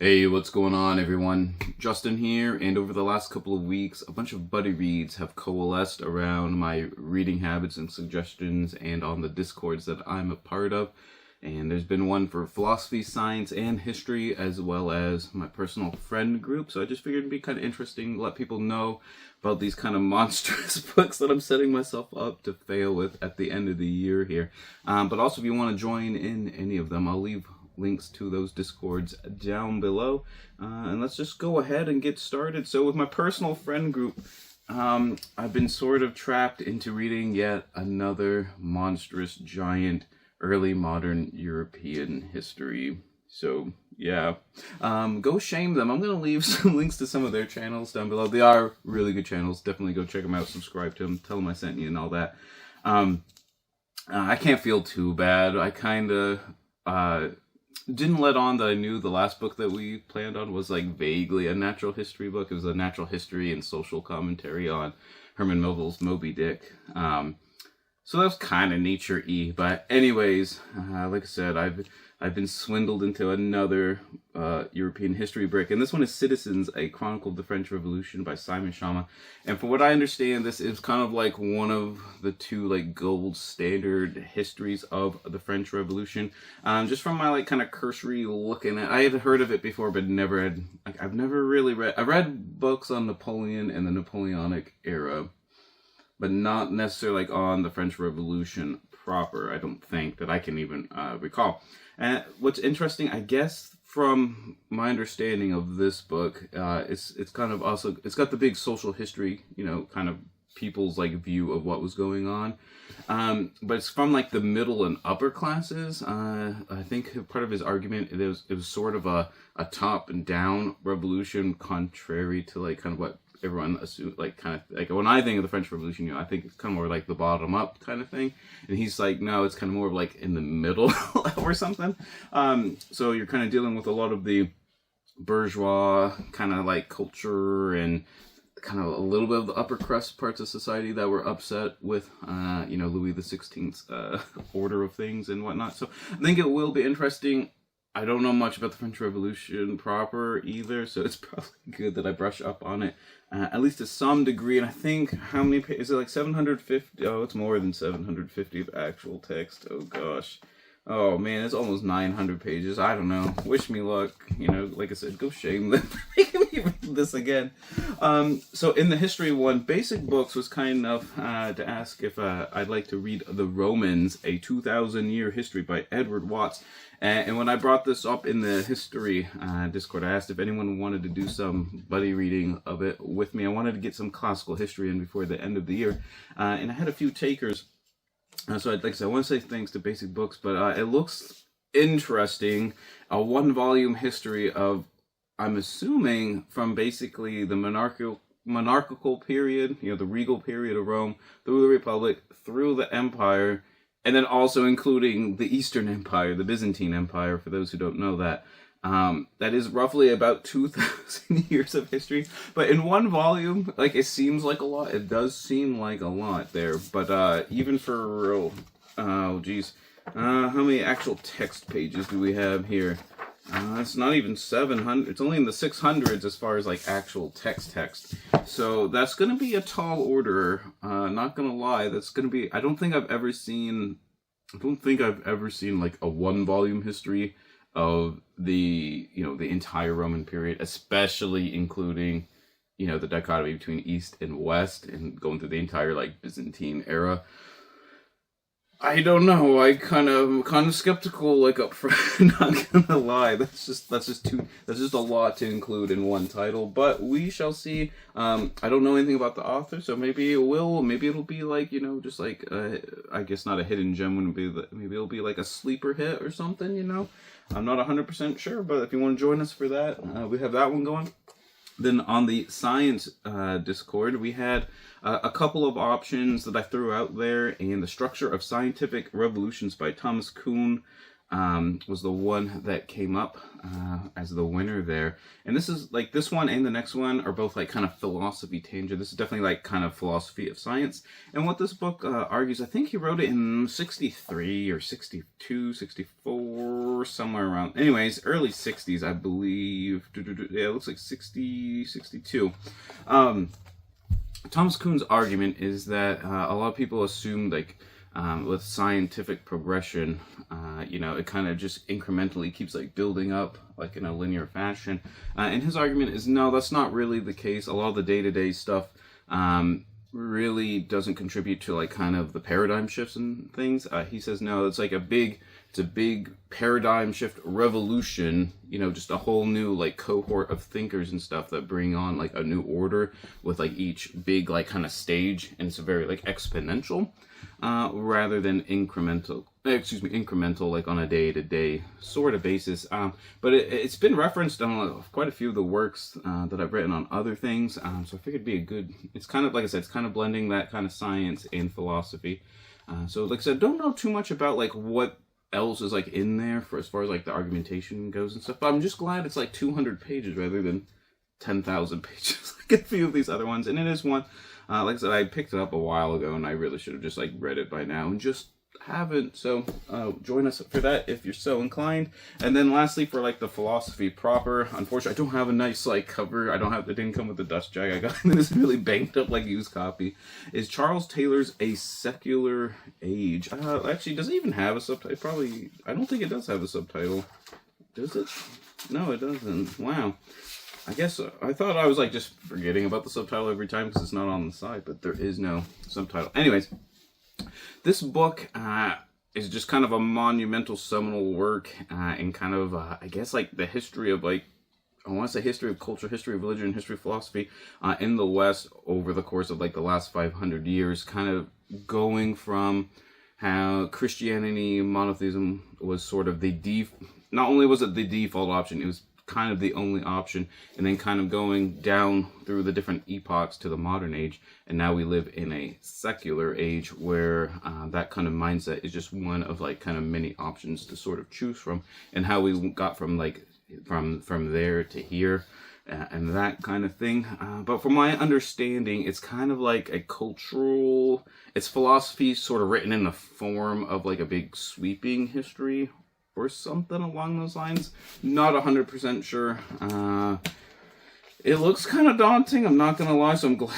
Hey, what's going on, everyone? Justin here, and over the last couple of weeks, a bunch of buddy reads have coalesced around my reading habits and suggestions and on the discords that I'm a part of. And there's been one for philosophy, science, and history, as well as my personal friend group. So I just figured it'd be kind of interesting to let people know about these kind of monstrous books that I'm setting myself up to fail with at the end of the year here. But also, if you want to join in any of them, I'll leave links to those discords down below, and let's just go ahead and get started. So with my personal friend group, I've been sort of trapped into reading yet another monstrous giant early modern European history. So yeah, go shame them. I'm gonna leave some links to some of their channels down below. They are really good channels. Definitely go check them out, subscribe to them, tell them I sent you and all that. I can't feel too bad. I kind of didn't let on that I knew the last book that we planned on was like vaguely a natural history book. It was a natural history and social commentary on Herman Melville's Moby Dick. So that was kind of nature-y. But anyways, like I said, I've been swindled into another European history brick. And this one is Citizens, A Chronicle of the French Revolution by Simon Schama. And from what I understand, this is kind of like one of the two like gold standard histories of the French Revolution. Just from my like kind of cursory looking at, I had heard of it before, but never had, like, I've never really read, I've read books on Napoleon and the Napoleonic era, but not necessarily like on the French Revolution proper. I don't think that I can even recall. And what's interesting, I guess, from my understanding of this book, it's kind of also, it's got the big social history, you know, kind of people's like view of what was going on. But it's from like the middle and upper classes. I think part of his argument, it was sort of a top and down revolution, contrary to like kind of what everyone assumes, like kind of like when I think of the French Revolution, you know, I think it's kind of more like the bottom up kind of thing, and he's like, no, it's kind of more of like in the middle or something. So you're kind of dealing with a lot of the bourgeois kind of like culture and kind of a little bit of the upper crust parts of society that were upset with, you know, Louis XVI's order of things and whatnot. So I think it will be interesting. I don't know much about the French Revolution proper either, so it's probably good that I brush up on it, at least to some degree. And I think, how many pages, is it like 750? Oh, it's more than 750 of actual text. Oh gosh. Oh man, it's almost 900 pages. I don't know. Wish me luck. You know, like I said, go shame them for making me read this again. So in the history one, Basic Books was kind enough to ask if I'd like to read The Romans, A 2,000-Year History by Edward Watts. And when I brought this up in the history Discord, I asked if anyone wanted to do some buddy reading of it with me. I wanted to get some classical history in before the end of the year. And I had a few takers. So like I said, I want to say thanks to Basic Books, but it looks interesting. A one-volume history of, I'm assuming, from basically the monarchical period, you know, the regal period of Rome, through the Republic, through the Empire, and then also including the Eastern Empire, the Byzantine Empire, for those who don't know that. That is roughly about 2,000 years of history. But in one volume, like, it seems like a lot. It does seem like a lot there. But even for real, oh geez, how many actual text pages do we have here? It's not even 700. It's only in the 600s as far as like actual text. So that's going to be a tall order. Not going to lie. That's going to be, I don't think I've ever seen like a one volume history of the, you know, the entire Roman period, especially including, you know, the dichotomy between East and West and going through the entire like Byzantine era. I don't know. I'm kind of skeptical, like, up front. Not gonna lie. That's just a lot to include in one title. But we shall see. I don't know anything about the author, so maybe it will. Maybe it'll be like, you know, just like I guess not a hidden gem. Wouldn't be. Maybe it'll be like a sleeper hit or something. You know, I'm not 100% sure. But if you want to join us for that, we have that one going. Then on the science Discord, we had a couple of options that I threw out there, and The Structure of Scientific Revolutions by Thomas Kuhn was the one that came up as the winner there. And this is like, this one and the next one are both like kind of philosophy tangent. This is definitely like kind of philosophy of science. And what this book argues, I think he wrote it in 63 or 62, 64, first somewhere around, anyways, early 60s, I believe. Yeah, it looks like 60, 62. Thomas Kuhn's argument is that a lot of people assume, like, with scientific progression, it kind of just incrementally keeps, like, building up, like, in a linear fashion. And his argument is, no, that's not really the case. A lot of the day-to-day stuff really doesn't contribute to, like, kind of the paradigm shifts and things. He says, no, it's like a big paradigm shift revolution, just a whole new, like, cohort of thinkers and stuff that bring on, like, a new order with, like, each big, like, kind of stage, and it's a very, like, exponential, rather than incremental, like, on a day-to-day sort of basis. But it's been referenced on quite a few of the works that I've written on other things, so I figured it'd be a good, it's kind of, like I said, it's kind of blending that kind of science and philosophy. So, like I said, don't know too much about, like, what else is, like, in there for as far as, like, the argumentation goes and stuff, but I'm just glad it's, like, 200 pages rather than 10,000 pages like a few of these other ones. And it is one, like I said, I picked it up a while ago, and I really should have just, like, read it by now, and just haven't. So join us for that if you're so inclined. And then lastly, for, like, the philosophy proper, unfortunately I don't have a nice, like, cover. It didn't come with the dust jacket. I got this really banged up, like, used copy. Is Charles Taylor's A Secular Age. Actually, does it even have a subtitle? I don't think it does have a subtitle. Does it? No, it doesn't. Wow. I guess I thought I was, like, just forgetting about the subtitle every time because it's not on the side, but there is no subtitle. Anyways, this book is just kind of a monumental, seminal work in kind of, I guess, like, the history of, like, I want to say history of culture, history of religion, history of philosophy in the West over the course of, like, the last 500 years, kind of going from how Christianity, monotheism was sort of not only was it the default option, it was kind of the only option, and then kind of going down through the different epochs to the modern age, and now we live in a secular age where that kind of mindset is just one of, like, kind of many options to sort of choose from, and how we got from, like, from there to here, and that kind of thing. But from my understanding, it's kind of like a cultural, it's philosophy sort of written in the form of, like, a big sweeping history or something along those lines. Not 100% sure. It looks kind of daunting, I'm not gonna lie, so I'm glad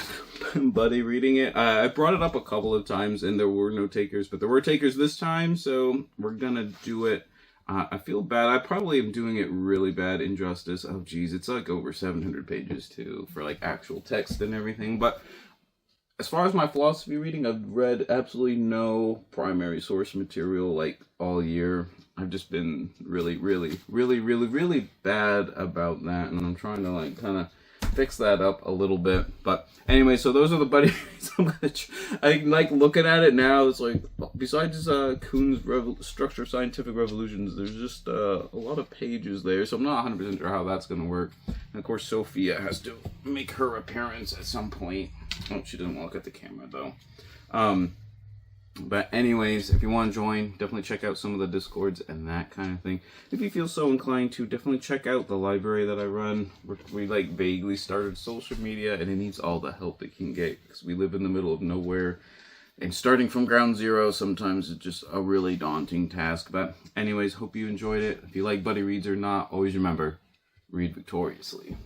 I'm buddy reading it. I brought it up a couple of times and there were no takers, but there were takers this time, so we're gonna do it. I feel bad. I probably am doing it really bad injustice. Oh geez, it's like over 700 pages too for, like, actual text and everything. But as far as my philosophy reading, I've read absolutely no primary source material, like, all year. I've just been really, really, really, really, really bad about that, and I'm trying to, like, kind of fix that up a little bit. But anyway, so those are the buddy reads. I'm like looking at it now, it's like, besides Kuhn's Structure of Scientific Revolutions, there's just a lot of pages there, so I'm not 100% sure how that's going to work. And of course, Sophia has to make her appearance at some point. Oh, she doesn't look at the camera, though. But anyways, if you want to join, definitely check out some of the Discords and that kind of thing. If you feel so inclined to, definitely check out the library that I run. We like vaguely started social media, and it needs all the help it can get because we live in the middle of nowhere. And starting from ground zero sometimes is just a really daunting task. But anyways, hope you enjoyed it. If you like buddy reads or not, always remember, read victoriously.